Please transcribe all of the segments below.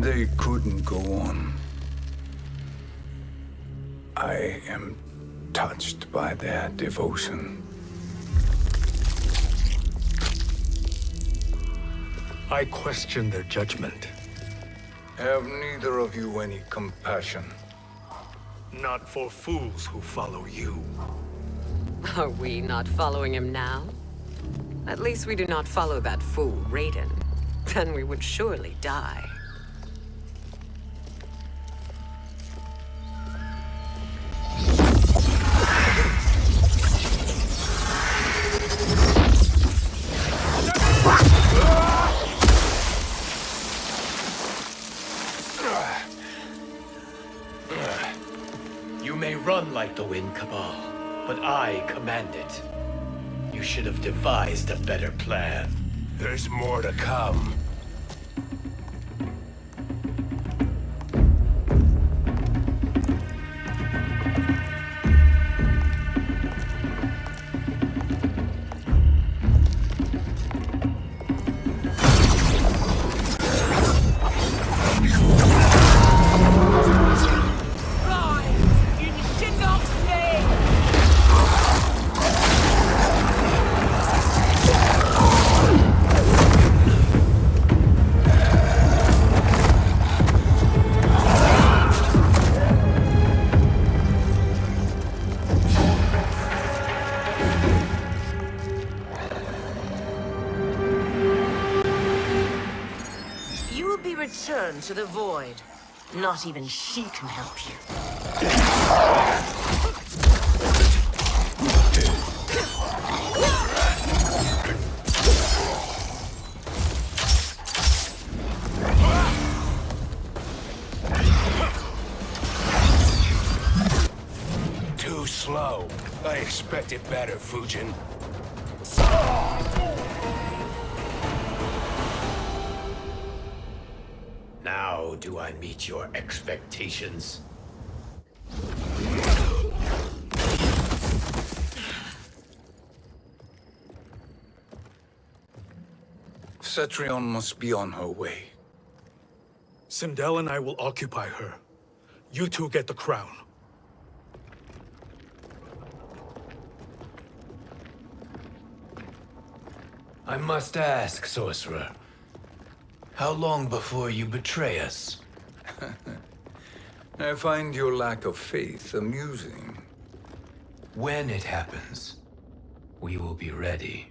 They couldn't go on. I am touched by their devotion. I question their judgment. Have neither of you any compassion? Not for fools who follow you. Are we not following him now? At least we do not follow that fool, Raiden. Then we would surely die. You may run like the wind, Cabal, but I command it. You should have devised a better plan. There's more to come. Return to the void. Not even she can help you. Too slow. I expected better, Fujin. Now do I meet your expectations? Cetrion must be on her way. Sindel and I will occupy her. You two get the crown. I must ask, sorcerer. How long before you betray us? I find your lack of faith amusing. When it happens, we will be ready.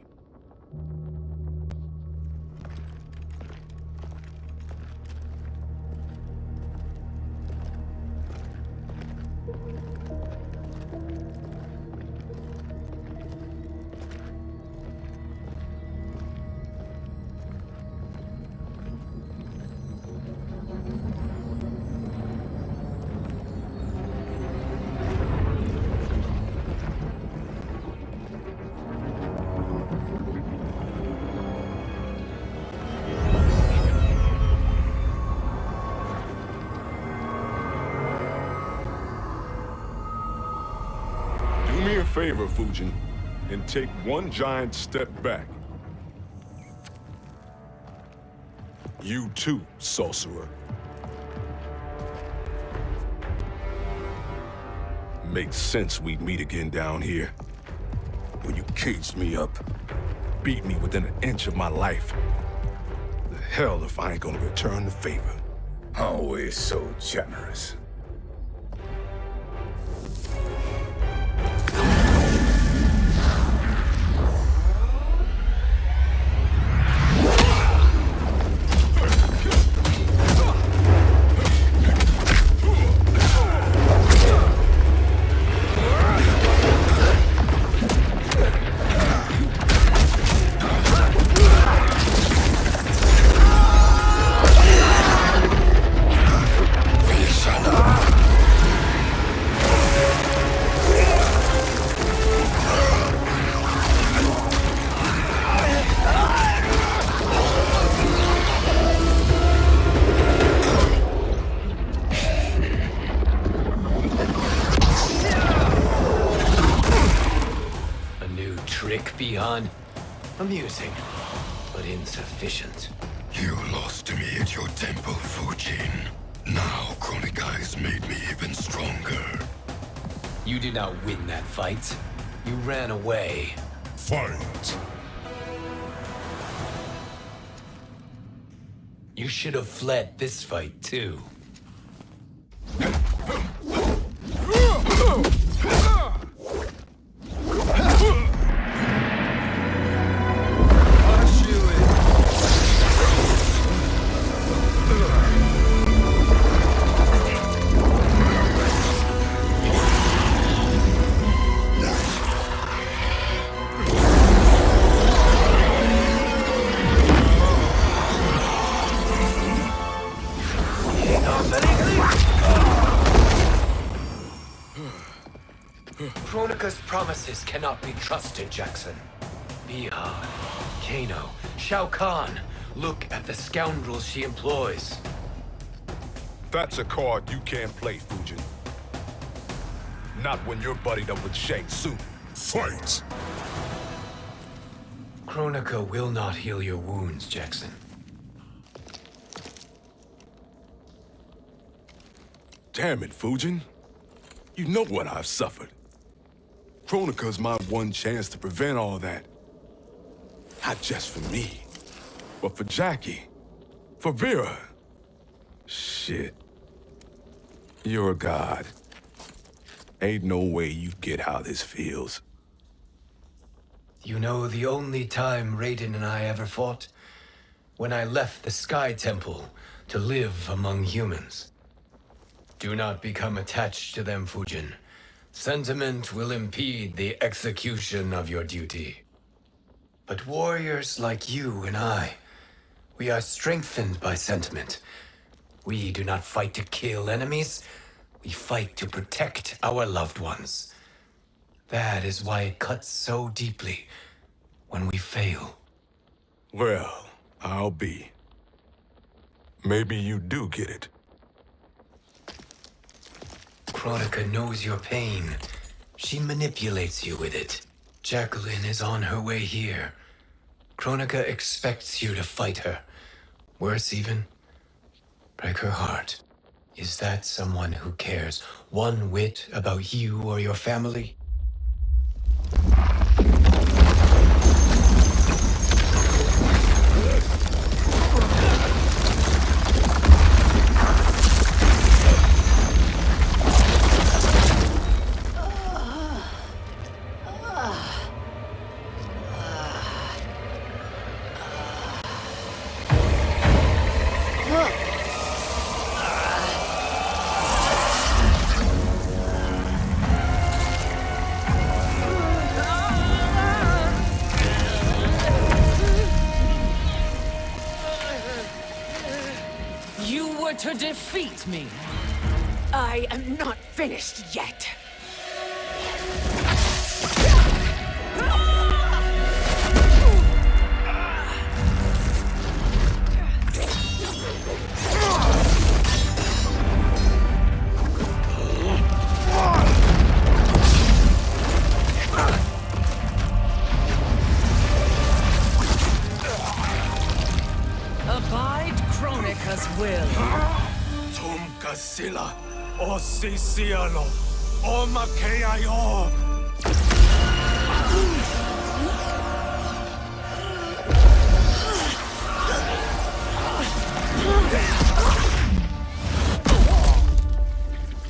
Do me a favor, Fujin, and take one giant step back. You too, sorcerer. Makes sense we'd meet again down here. When you caged me up, beat me within an inch of my life. The hell if I ain't gonna return the favor. Always so generous. Beyond amusing, but insufficient. You lost to me defeated your temple, Fujin. Now Kronika has made me even stronger. You did not win that fight. You ran away. Fight! You should have fled this fight, too. Kronika's promises cannot be trusted, Jackson. Bihan, Kano, Shao Kahn. Look at the scoundrels she employs. That's a card you can't play, Fujin. Not when you're buddied up with Shang Tsung. Fight! Kronika will not heal your wounds, Jackson. Damn it, Fujin. You know what I've suffered. Kronika's my one chance to prevent all that. Not just for me, but for Jackie, for Vera. Shit. You're a god. Ain't no way you get how this feels. You know the only time Raiden and I ever fought? When I left the Sky Temple to live among humans. Do not become attached to them, Fujin. Sentiment will impede the execution of your duty. But warriors like you and I, we are strengthened by sentiment. We do not fight to kill enemies. We fight to protect our loved ones. That is why it cuts so deeply when we fail. Well, I'll be. Maybe you do get it. Kronika knows your pain. She manipulates you with it. Jacqueline is on her way here. Kronika expects you to fight her. Worse even, break her heart. Is that someone who cares one whit about you or your family? To defeat me. I am not finished yet. Abide Kronika's will. Sila, o Sisialo, o Makeayo.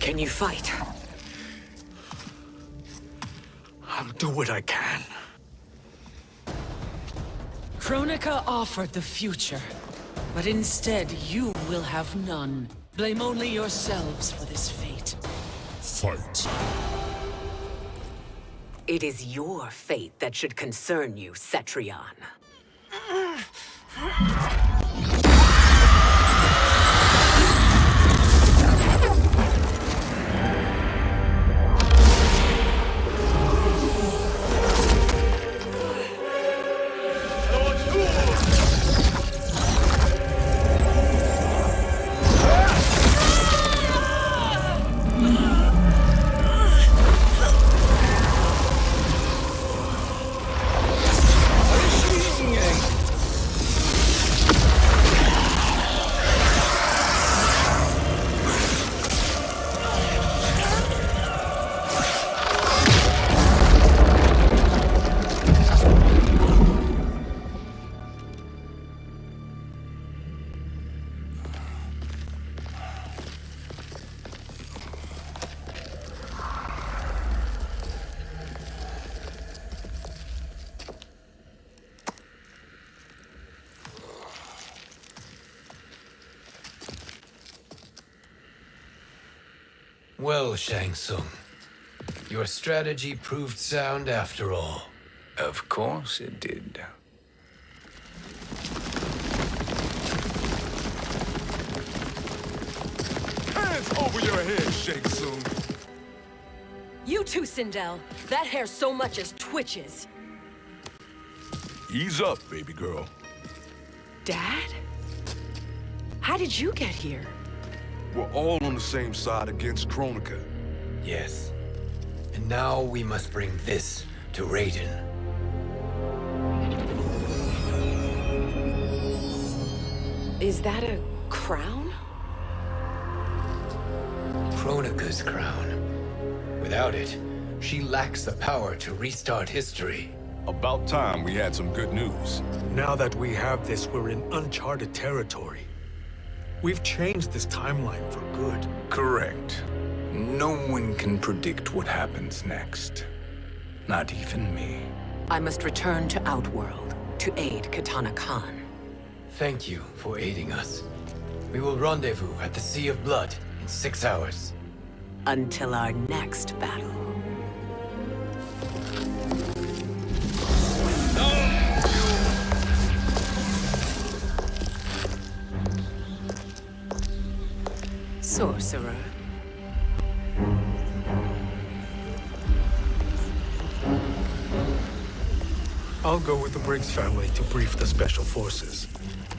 Can you fight? I'll do what I can. Kronika offered the future, but instead you will have none. Blame only yourselves for this fate. Fight! It is your fate that should concern you, Cetrion. Well, Shang Tsung, your strategy proved sound after all. Of course it did. Hands over your head, Shang Tsung. You too, Sindel. That hair so much as twitches. Ease up, baby girl. Dad? How did you get here? We're all on the same side against Kronika. Yes. And now we must bring this to Raiden. Is that a crown? Kronika's crown. Without it, she lacks the power to restart history. About time we had some good news. Now that we have this, we're in uncharted territory. We've changed this timeline for good. Correct. No one can predict what happens next. Not even me. I must return to Outworld to aid Katana Khan. Thank you for aiding us. We will rendezvous at the Sea of Blood in 6 hours. Until our next battle. Sorcerer. I'll go with the Briggs family to brief the Special Forces.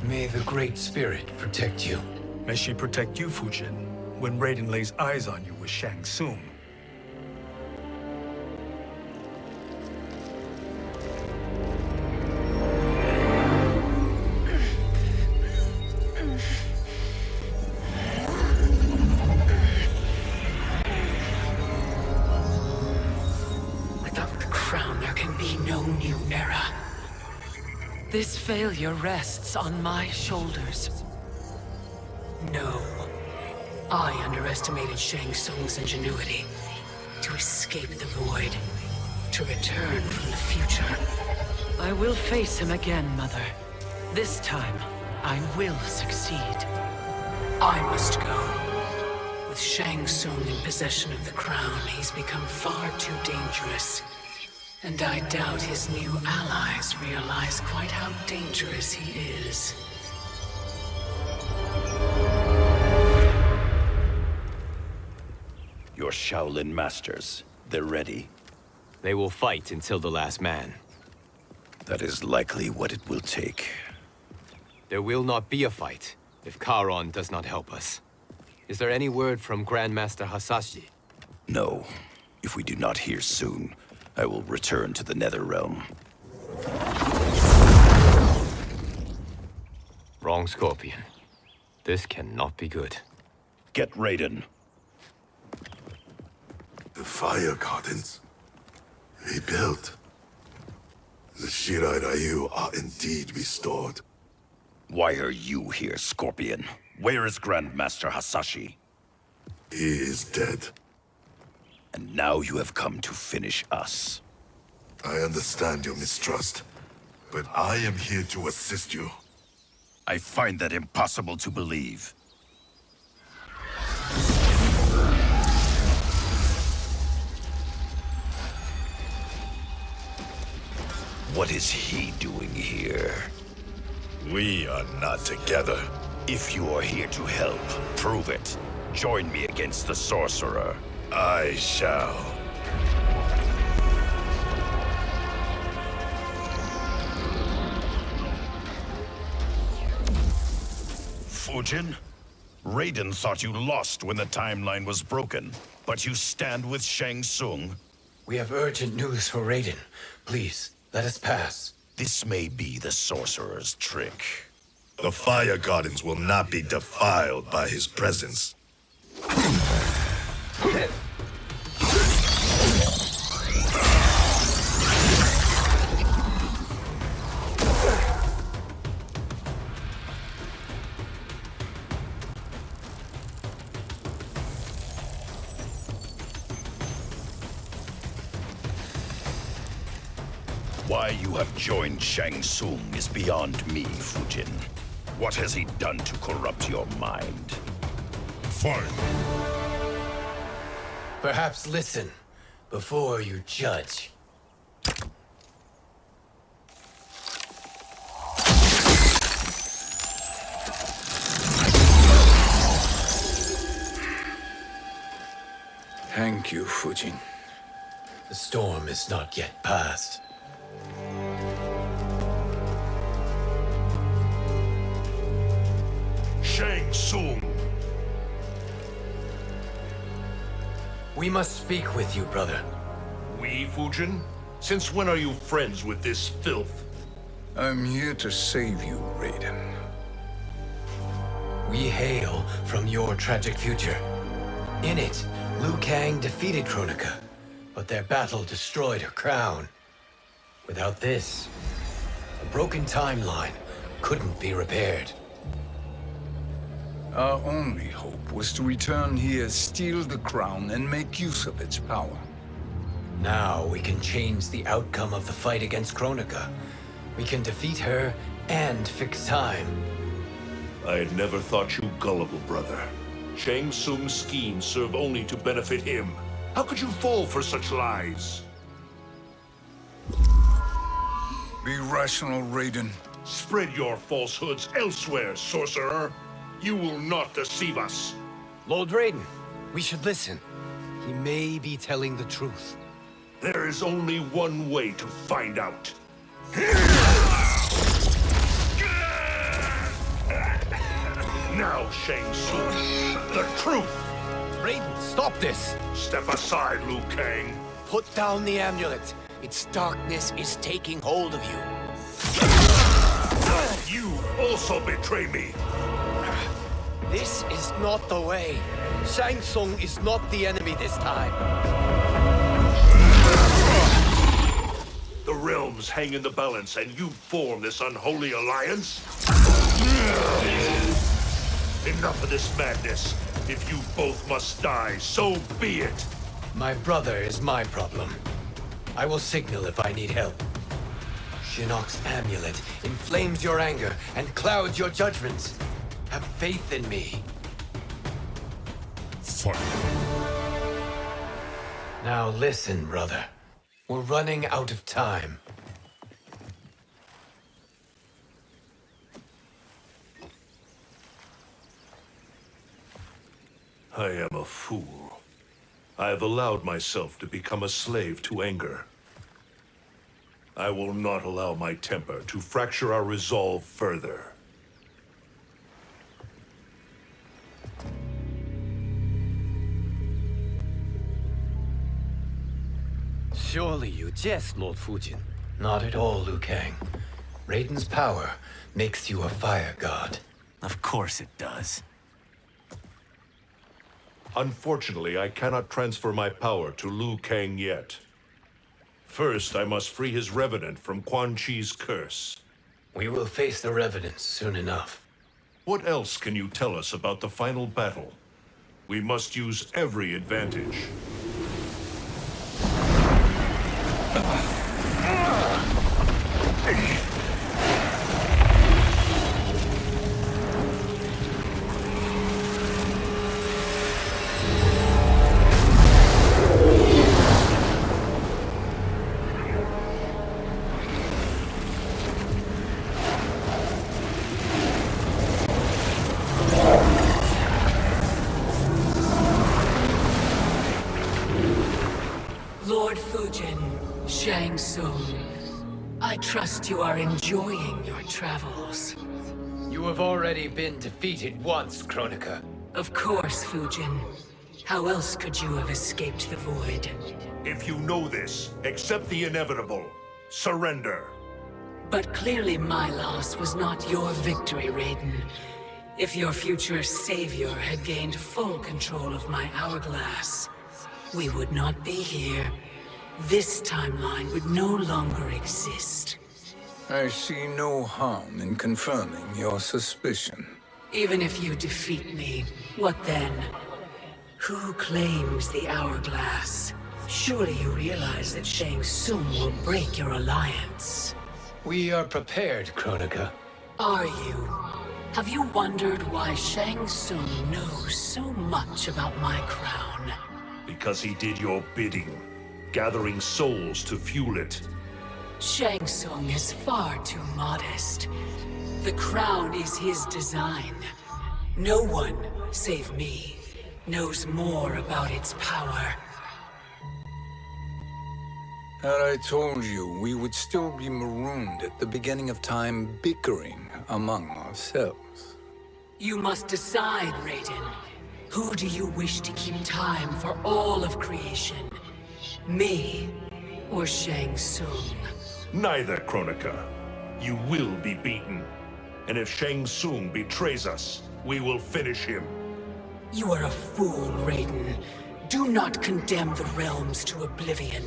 May the Great Spirit protect you. May she protect you, Fujin, when Raiden lays eyes on you with Shang Tsung. Without the crown, there can be no new era. This failure rests on my shoulders. No. I underestimated Shang Tsung's ingenuity. To escape the void. To return from the future. I will face him again, Mother. This time, I will succeed. I must go. With Shang Tsung in possession of the crown, he's become far too dangerous. And I doubt his new allies realize quite how dangerous he is. Your Shaolin masters, they're ready. They will fight until the last man. That is likely what it will take. There will not be a fight if Charon does not help us. Is there any word from Grandmaster Hasashi? No. If we do not hear soon, I will return to the Netherrealm. Wrong, Scorpion. This cannot be good. Get Raiden. The fire gardens. Rebuilt. The Shirai Ryu are indeed restored. Why are you here, Scorpion? Where is Grandmaster Hasashi? He is dead. And now you have come to finish us. I understand your mistrust, but I am here to assist you. I find that impossible to believe. What is he doing here? We are not together. If you are here to help, prove it. Join me against the Sorcerer. I shall. Fujin? Raiden thought you lost when the timeline was broken, but you stand with Shang Tsung. We have urgent news for Raiden. Please, let us pass. This may be the Sorcerer's trick. The fire gardens will not be defiled by his presence. Why you have joined Shang Tsung is beyond me, Fujin. What has he done to corrupt your mind? Fine. Perhaps listen before you judge. Thank you, Fujin. The storm is not yet past. Shang Tsung. We must speak with you, brother. We, Fujin? Since when are you friends with this filth? I'm here to save you, Raiden. We hail from your tragic future. In it, Liu Kang defeated Kronika, but their battle destroyed her crown. Without this, a broken timeline couldn't be repaired. Our only hope was to return here, steal the crown, and make use of its power. Now we can change the outcome of the fight against Kronika. We can defeat her and fix time. I had never thought you gullible, brother. Shang Tsung's schemes serve only to benefit him. How could you fall for such lies? Be rational, Raiden. Spread your falsehoods elsewhere, sorcerer. You will not deceive us. Lord Raiden, we should listen. He may be telling the truth. There is only one way to find out. Now, Shang Tsung, the truth! Raiden, stop this! Step aside, Liu Kang. Put down the amulet. Its darkness is taking hold of you. You also betray me. This is not the way. Shang Tsung is not the enemy this time. The realms hang in the balance, and you form this unholy alliance? Enough of this madness. If you both must die, so be it. My brother is my problem. I will signal if I need help. Shinnok's amulet inflames your anger and clouds your judgments. Have faith in me. Fight. Now listen, brother. We're running out of time. I am a fool. I have allowed myself to become a slave to anger. I will not allow my temper to fracture our resolve further. Surely you jest, Lord Fujin. Not at all, Liu Kang. Raiden's power makes you a fire god. Of course it does. Unfortunately, I cannot transfer my power to Liu Kang yet. First, I must free his revenant from Quan Chi's curse. We will face the revenants soon enough. What else can you tell us about the final battle? We must use every advantage. Lord Fujin, Shang Tsung, I trust you are enjoying your travels. You have already been defeated once, Kronika. Of course, Fujin. How else could you have escaped the void? If you know this, accept the inevitable. Surrender. But clearly my loss was not your victory, Raiden. If your future savior had gained full control of my hourglass, we would not be here. This timeline would no longer exist. I see no harm in confirming your suspicion. Even if you defeat me, what then? Who claims the hourglass? Surely you realize that Shang Tsung will break your alliance. We are prepared, Kronika. Are you? Have you wondered why Shang Tsung knows so much about my crown? because he did your bidding, gathering souls to fuel it. Shang Tsung is far too modest. The crown is his design. No one, save me, knows more about its power. Had I told you, we would still be marooned at the beginning of time, bickering among ourselves. You must decide, Raiden. Who do you wish to keep time for all of creation? Me or Shang Tsung? Neither, Kronika. You will be beaten. And if Shang Tsung betrays us, we will finish him. You are a fool, Raiden. Do not condemn the realms to oblivion.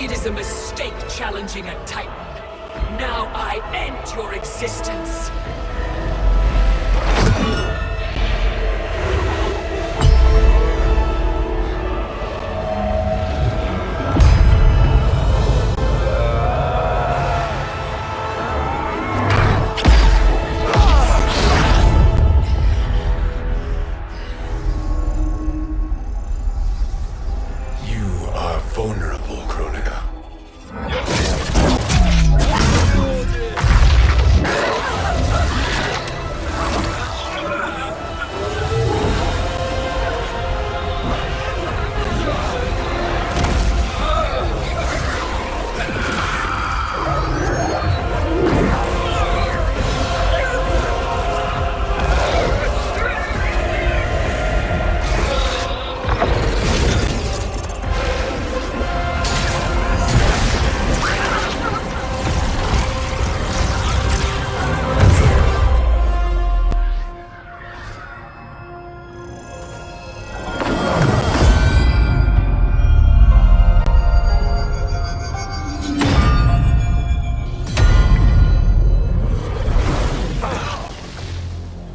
It is a mistake challenging a Titan. Now I end your existence. You are vulnerable, Kronika.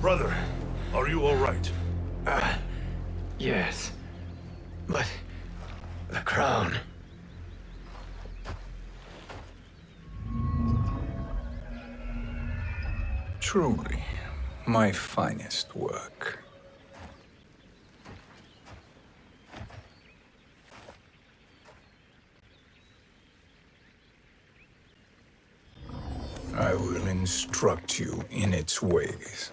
Brother, are you all right? Yes. But the crown. Truly, my finest work. I will instruct you in its ways.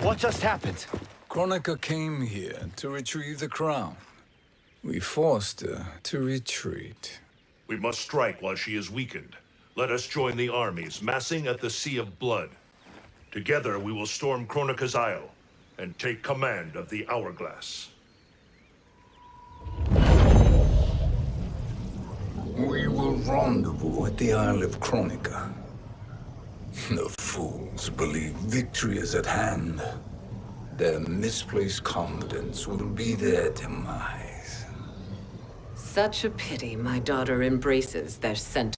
What just happened? Kronika came here to retrieve the crown. We forced her to retreat. We must strike while she is weakened. Let us join the armies, massing at the Sea of Blood. Together we will storm Kronika's Isle and take command of the Hourglass. We will rendezvous at the Isle of Kronika. The fools believe victory is at hand. Their misplaced confidence will be their demise. Such a pity my daughter embraces their sentimental